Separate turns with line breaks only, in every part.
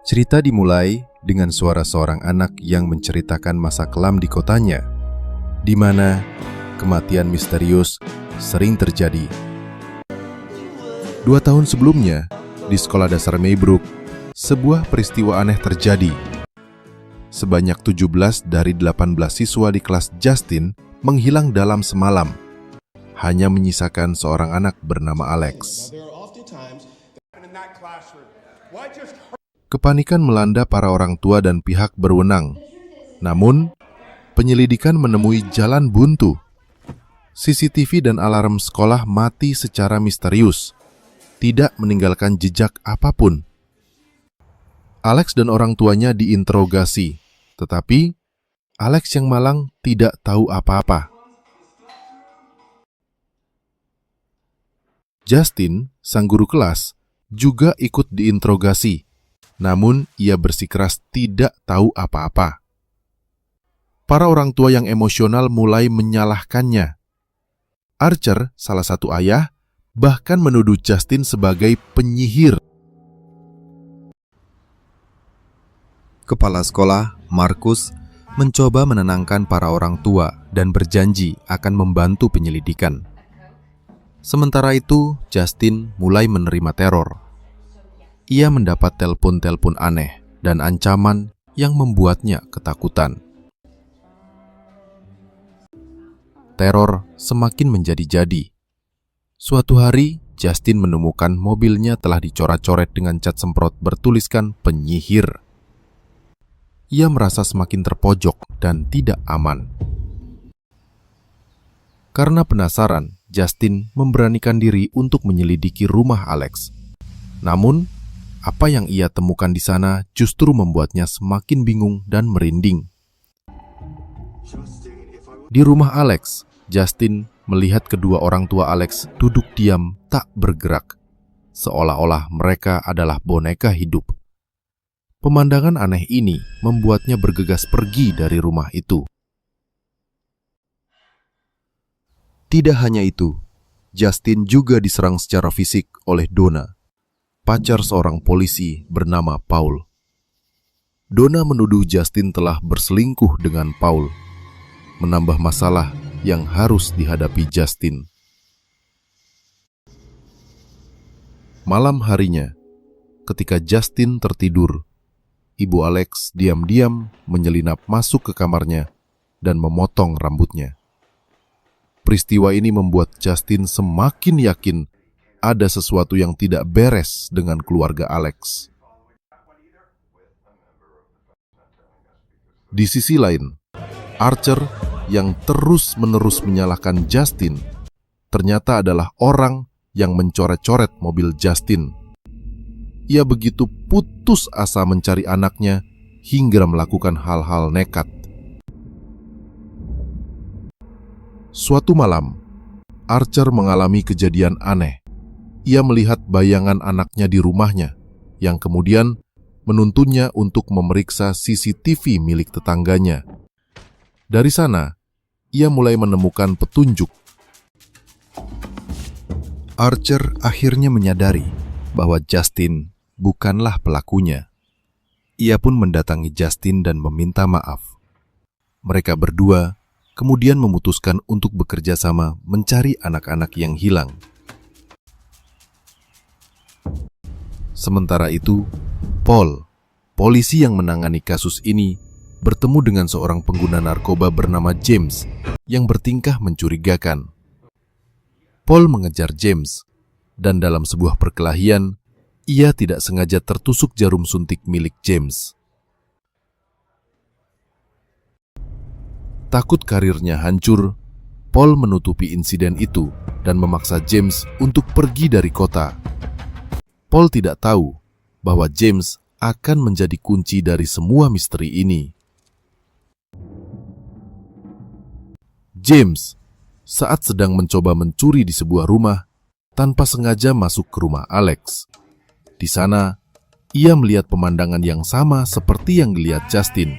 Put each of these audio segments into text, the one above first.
Cerita dimulai dengan suara seorang anak yang menceritakan masa kelam di kotanya, di mana kematian misterius sering terjadi. 2 tahun sebelumnya, di sekolah dasar Maybrook, sebuah peristiwa aneh terjadi. Sebanyak 17 dari 18 siswa di kelas Justin menghilang dalam semalam, hanya menyisakan seorang anak bernama Alex. Kepanikan melanda para orang tua dan pihak berwenang. Namun, penyelidikan menemui jalan buntu. CCTV dan alarm sekolah mati secara misterius, tidak meninggalkan jejak apapun. Alex dan orang tuanya diinterogasi, tetapi Alex yang malang tidak tahu apa-apa. Justin, sang guru kelas, juga ikut diinterogasi. Namun, ia bersikeras tidak tahu apa-apa. Para orang tua yang emosional mulai menyalahkannya. Archer, salah satu ayah, bahkan menuduh Justin sebagai penyihir.
Kepala sekolah, Marcus, mencoba menenangkan para orang tua dan berjanji akan membantu penyelidikan. Sementara itu, Justin mulai menerima teror. Ia mendapat telepon-telepon aneh dan ancaman yang membuatnya ketakutan. Teror semakin menjadi-jadi. Suatu hari, Justin menemukan mobilnya telah dicoret-coret dengan cat semprot bertuliskan penyihir. Ia merasa semakin terpojok dan tidak aman. Karena penasaran, Justin memberanikan diri untuk menyelidiki rumah Alex. Namun, apa yang ia temukan di sana justru membuatnya semakin bingung dan merinding. Di rumah Alex, Justin melihat kedua orang tua Alex duduk diam tak bergerak, seolah-olah mereka adalah boneka hidup. Pemandangan aneh ini membuatnya bergegas pergi dari rumah itu. Tidak hanya itu, Justin juga diserang secara fisik oleh Donna, pacar seorang polisi bernama Paul. Donna menuduh Justin telah berselingkuh dengan Paul, menambah masalah yang harus dihadapi Justin. Malam harinya, ketika Justin tertidur, ibu Alex diam-diam menyelinap masuk ke kamarnya dan memotong rambutnya. Peristiwa ini membuat Justin semakin yakin ada sesuatu yang tidak beres dengan keluarga Alex. Di sisi lain, Archer yang terus-menerus menyalahkan Justin ternyata adalah orang yang mencoret-coret mobil Justin. Ia begitu putus asa mencari anaknya hingga melakukan hal-hal nekat. Suatu malam, Archer mengalami kejadian aneh. Ia melihat bayangan anaknya di rumahnya, yang kemudian menuntunnya untuk memeriksa CCTV milik tetangganya. Dari sana, ia mulai menemukan petunjuk. Archer akhirnya menyadari bahwa Justin bukanlah pelakunya. Ia pun mendatangi Justin dan meminta maaf. Mereka berdua kemudian memutuskan untuk bekerja sama mencari anak-anak yang hilang. Sementara itu, Paul, polisi yang menangani kasus ini, bertemu dengan seorang pengguna narkoba bernama James yang bertingkah mencurigakan. Paul mengejar James, dan dalam sebuah perkelahian, ia tidak sengaja tertusuk jarum suntik milik James. Takut karirnya hancur, Paul menutupi insiden itu dan memaksa James untuk pergi dari kota. Paul tidak tahu bahwa James akan menjadi kunci dari semua misteri ini. James, saat sedang mencoba mencuri di sebuah rumah, tanpa sengaja masuk ke rumah Alex. Di sana, ia melihat pemandangan yang sama seperti yang dilihat Justin.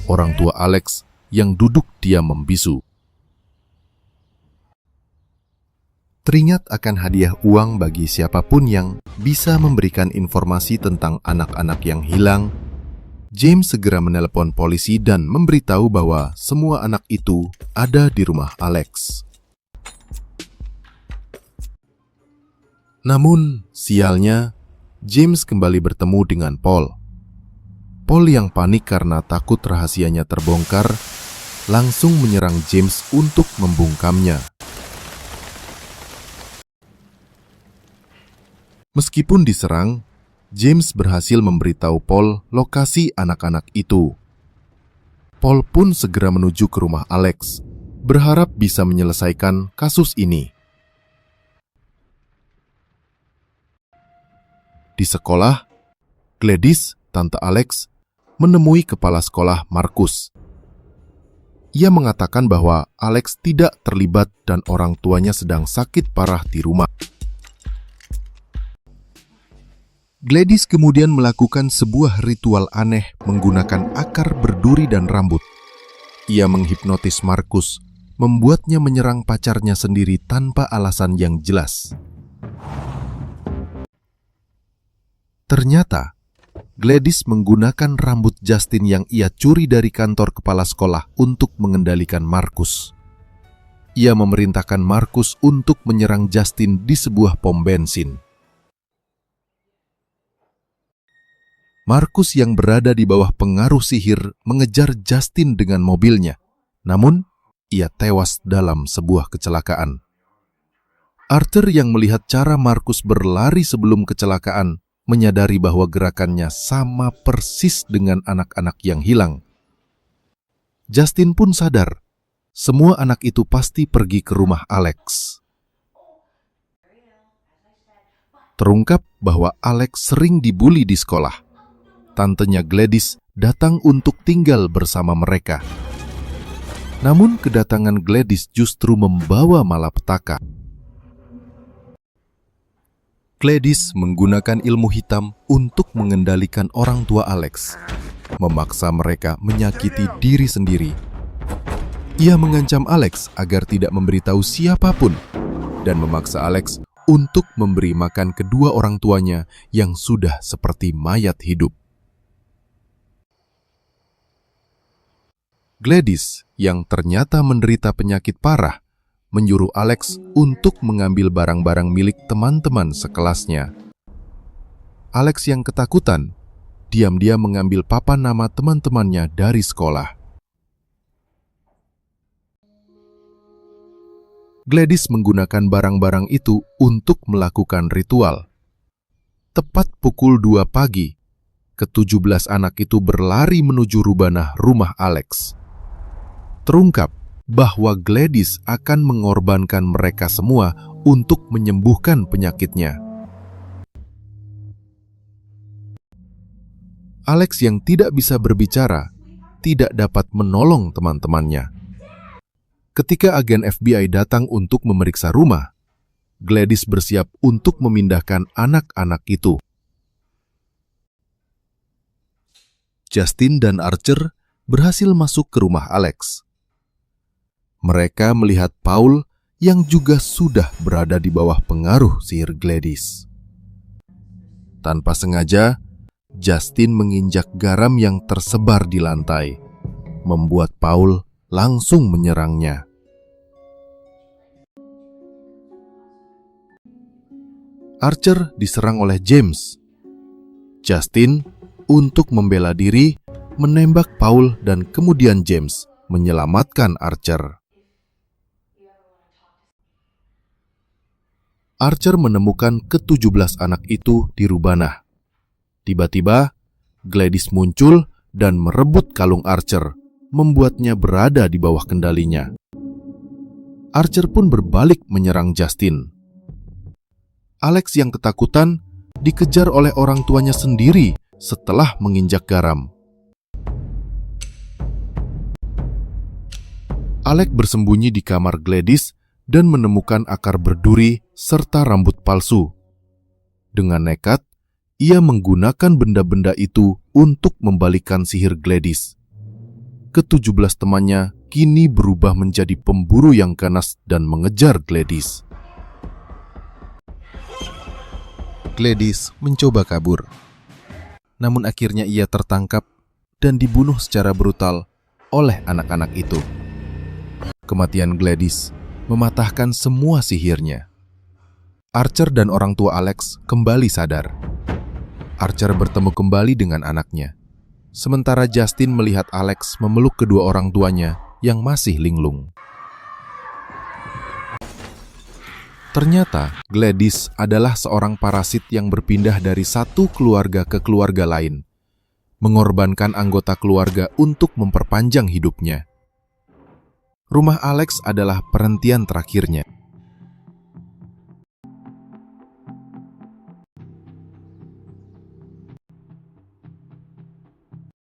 Orang tua Alex yang duduk diam membisu. Teringat akan hadiah uang bagi siapapun yang
bisa memberikan informasi tentang anak-anak yang hilang, James segera menelepon polisi dan memberitahu bahwa semua anak itu ada di rumah Alex. Namun, sialnya, James kembali bertemu dengan Paul. Paul yang panik karena takut rahasianya terbongkar, langsung menyerang James untuk membungkamnya. Meskipun diserang, James berhasil memberitahu Paul lokasi anak-anak itu. Paul pun segera menuju ke rumah Alex, berharap bisa menyelesaikan kasus ini. Di sekolah, Gladys, tante Alex, menemui kepala sekolah Marcus. Ia mengatakan bahwa Alex tidak terlibat dan orang tuanya sedang sakit parah di rumah. Gladys kemudian melakukan sebuah ritual aneh menggunakan akar berduri dan rambut. Ia menghipnotis Marcus, membuatnya menyerang pacarnya sendiri tanpa alasan yang jelas. Ternyata, Gladys menggunakan rambut Justin yang ia curi dari kantor kepala sekolah untuk mengendalikan Marcus. Ia memerintahkan Marcus untuk menyerang Justin di sebuah pom bensin. Marcus yang berada di bawah pengaruh sihir mengejar Justin dengan mobilnya, namun ia tewas dalam sebuah kecelakaan. Arthur yang melihat cara Marcus berlari sebelum kecelakaan menyadari bahwa gerakannya sama persis dengan anak-anak yang hilang. Justin pun sadar, semua anak itu pasti pergi ke rumah Alex. Terungkap bahwa Alex sering dibully di sekolah. Tantenya Gladys datang untuk tinggal bersama mereka. Namun kedatangan Gladys justru membawa malapetaka. Gladys menggunakan ilmu hitam untuk mengendalikan orang tua Alex, memaksa mereka menyakiti diri sendiri. Ia mengancam Alex agar tidak memberitahu siapapun dan memaksa Alex untuk memberi makan kedua orang tuanya yang sudah seperti mayat hidup. Gladys, yang ternyata menderita penyakit parah, menyuruh Alex untuk mengambil barang-barang milik teman-teman sekelasnya. Alex yang ketakutan, diam-diam mengambil papan nama teman-temannya dari sekolah. Gladys menggunakan barang-barang itu untuk melakukan ritual. Tepat pukul 2 pagi, ke-17 anak itu berlari menuju rubanah rumah Alex. Terungkap bahwa Gladys akan mengorbankan mereka semua untuk menyembuhkan penyakitnya. Alex yang tidak bisa berbicara, tidak dapat menolong teman-temannya. Ketika agen FBI datang untuk memeriksa rumah, Gladys bersiap untuk memindahkan anak-anak itu. Justin dan Archer berhasil masuk ke rumah Alex. Mereka melihat Paul yang juga sudah berada di bawah pengaruh sihir Gladys. Tanpa sengaja, Justin menginjak garam yang tersebar di lantai, membuat Paul langsung menyerangnya. Archer diserang oleh James. Justin, untuk membela diri, menembak Paul dan kemudian James menyelamatkan Archer. Archer menemukan ke-17 anak itu di rubanah. Tiba-tiba, Gladys muncul dan merebut kalung Archer, membuatnya berada di bawah kendalinya. Archer pun berbalik menyerang Justin. Alex yang ketakutan dikejar oleh orang tuanya sendiri setelah menginjak garam. Alex bersembunyi di kamar Gladys dan menemukan akar berduri serta rambut palsu. Dengan nekat, ia menggunakan benda-benda itu untuk membalikkan sihir Gladys. Ke-17 temannya kini berubah menjadi pemburu yang ganas dan mengejar Gladys.
Gladys mencoba kabur. Namun akhirnya ia tertangkap dan dibunuh secara brutal oleh anak-anak itu. Kematian Gladys mematahkan semua sihirnya. Archer dan orang tua Alex kembali sadar. Archer bertemu kembali dengan anaknya, sementara Justin melihat Alex memeluk kedua orang tuanya yang masih linglung. Ternyata Gladys adalah seorang parasit yang berpindah dari satu keluarga ke keluarga lain, mengorbankan anggota keluarga untuk memperpanjang hidupnya. Rumah Alex adalah perhentian terakhirnya.